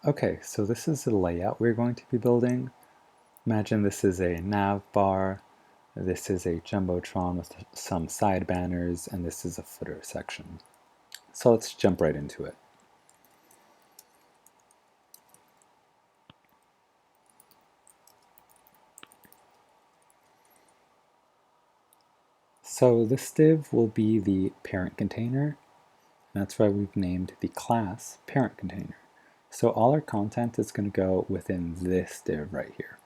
Okay, so this is the layout we're going to be building. Imagine this is a nav bar, this is a Jumbotron with some side banners, and this is a footer section. So let's jump right into it. So this div will be the parent container, and that's why we've named the class parent container. So all our content is going to go within this div right here.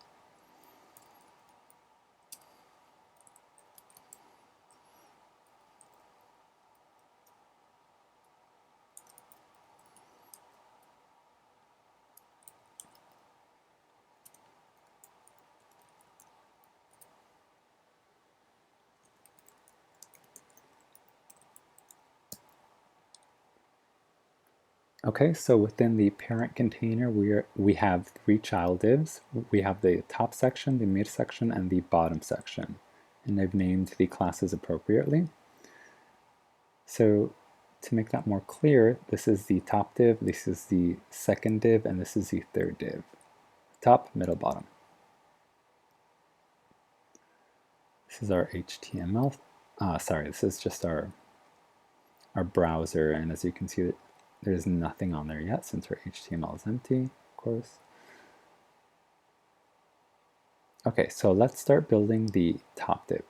Okay, so within the parent container, we have three child divs. We have the top section, the mid section, and the bottom section. And I've named the classes appropriately. So to make that more clear, this is the top div, this is the second div, and this is the third div. Top, middle, bottom. This is our HTML. This is just our browser, and as you can see, there's nothing on there yet since our HTML is empty, of course. Okay, so let's start building the top div.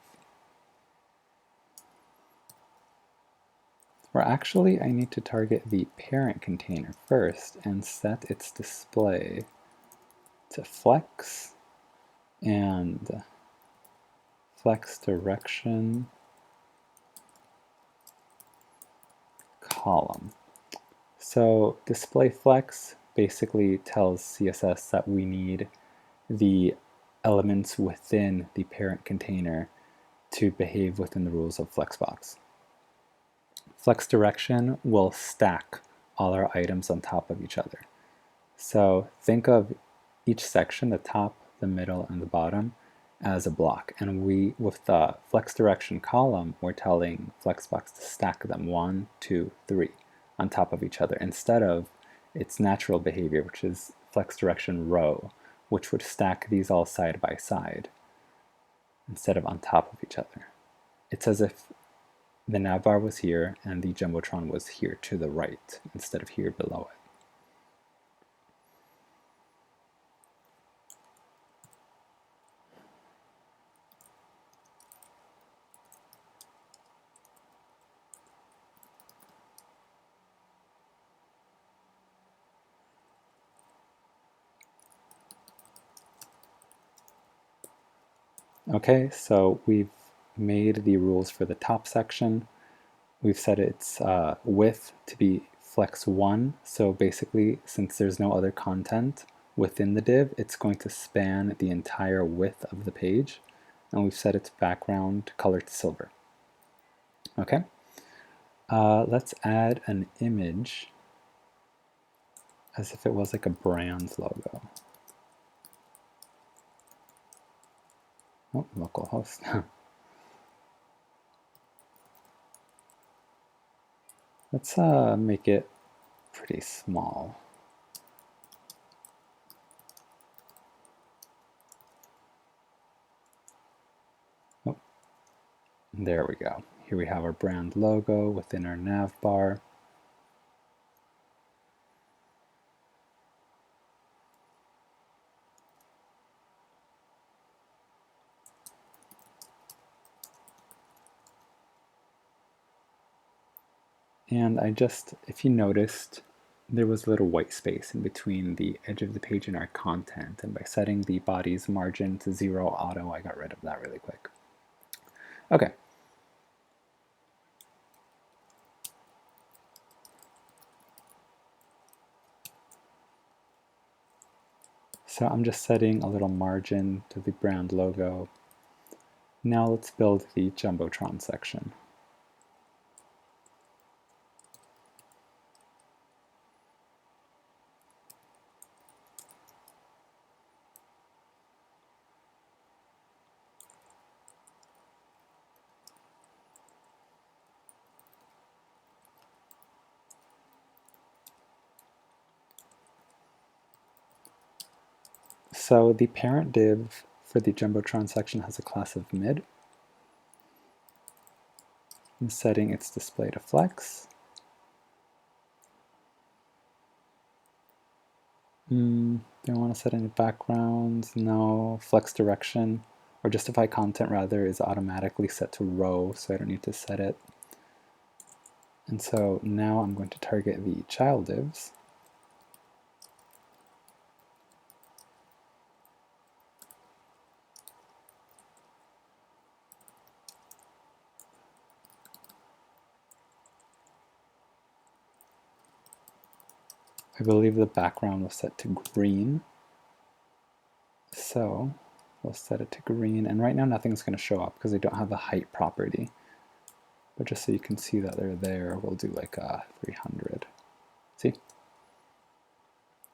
Or actually, I need to target the parent container first and set its display to flex and flex direction column. So display flex basically tells CSS that we need the elements within the parent container to behave within the rules of FlexBox. Flex direction will stack all our items on top of each other. So think of each section, the top, the middle, and the bottom, as a block. And with the flex direction column, we're telling FlexBox to stack them 1, 2, 3 on top of each other instead of its natural behavior, which is flex direction row, which would stack these all side by side instead of on top of each other. It's as if the navbar was here and the Jumbotron was here to the right instead of here below it. Okay, so we've made the rules for the top section. We've set its width to be flex 1. So basically, since there's no other content within the div, it's going to span the entire width of the page. And we've set its background color to silver. Okay, let's add an image as if it was like a brand logo. Oh, localhost. Let's make it pretty small. Oh, there we go. Here we have our brand logo within our nav bar. And if you noticed, there was a little white space in between the edge of the page and our content. And by setting the body's margin to 0 auto, I got rid of that really quick. Okay. So I'm just setting a little margin to the brand logo. Now let's build the Jumbotron section. So the parent div for the Jumbotron section has a class of mid. I'm setting its display to flex. Don't want to set any backgrounds. No. Flex direction, or justify content rather, is automatically set to row, so I don't need to set it. And so now I'm going to target the child divs. I believe the background was set to green. So we'll set it to green, and right now nothing's going to show up because they don't have a height property. But just so you can see that they're there, we'll do like a 300. See?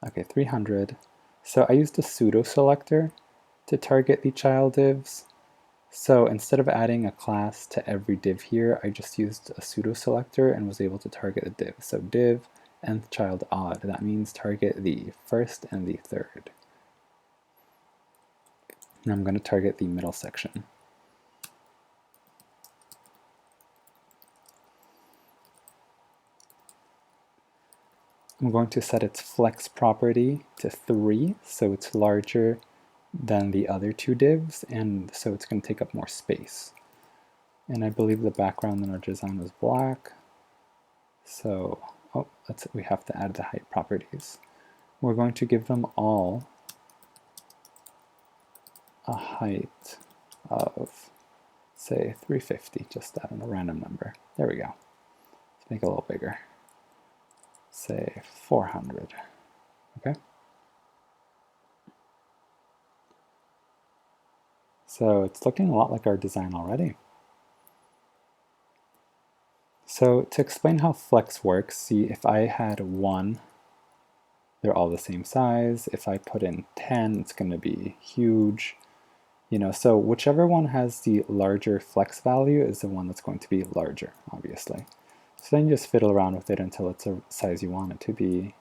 Okay, 300. So I used a pseudo selector to target the child divs. So instead of adding a class to every div here, I just used a pseudo selector and was able to target the div. So div nth child odd. That means target the first and the third. And I'm going to target the middle section. I'm going to set its flex property to 3, so it's larger than the other two divs, and so it's going to take up more space. And I believe the background in our design was black. So, we have to add the height properties. We're going to give them all a height of, say, 350, just add in a random number. There we go. Let's make it a little bigger. Say 400. Okay. So it's looking a lot like our design already. So to explain how flex works, see if I had 1, they're all the same size. If I put in 10, it's going to be huge. You know, so whichever one has the larger flex value is the one that's going to be larger, obviously. So then you just fiddle around with it until it's a size you want it to be.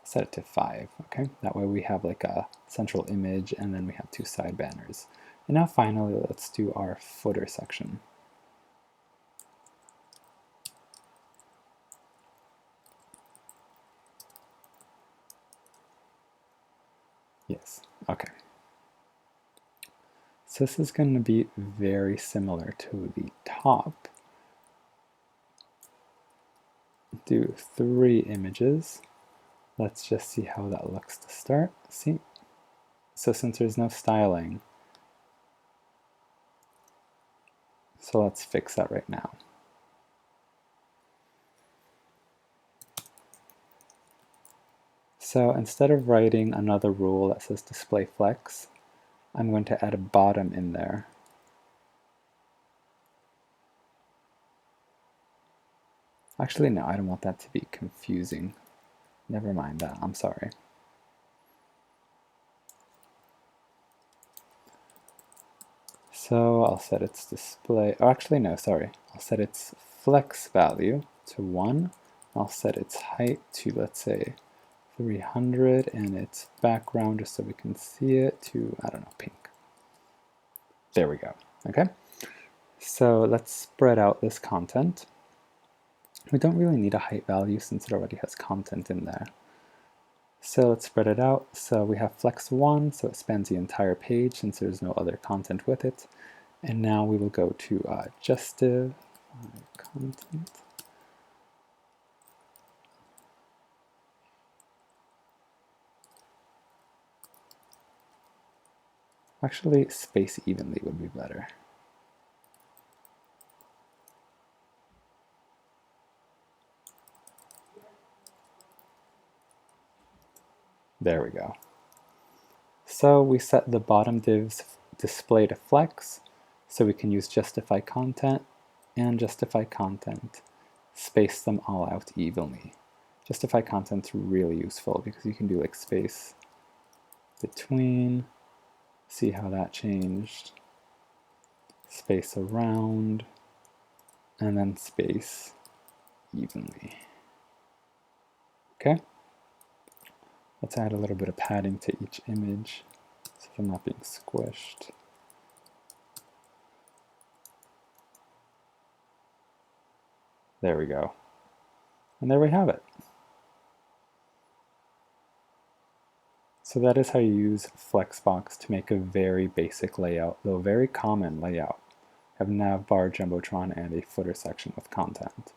Set it to 5, okay? That way we have like a central image and then we have 2 side banners. And now finally, let's do our footer section. Yes, okay. So this is going to be very similar to the top. Do 3 images. Let's just see how that looks to start. See? So since there's no styling, so let's fix that right now. So instead of writing another rule that says display flex, I'm going to add a bottom in there. Actually, no, I don't want that to be confusing. Never mind that, I'm sorry. So I'll set its display, oh actually no, sorry. I'll set its flex value to 1. I'll set its height to, let's say, 300, and its background, just so we can see it, to, I don't know, pink. There we go, okay? So let's spread out this content. We don't really need a height value since it already has content in there. So let's spread it out. So we have flex 1, so it spans the entire page since there's no other content with it. And now we will go to justive content. Actually, space evenly would be better. There we go. So we set the bottom div's display to flex, so we can use justify content and justify content. Space them all out evenly. Justify content's really useful because you can do like space between, see how that changed, space around, and then space evenly. Okay? Let's add a little bit of padding to each image. so they're not being squished. There we go. And there we have it. So that is how you use FlexBox to make a very basic layout, though a very common layout. Have nav bar, jumbotron, and a footer section with content.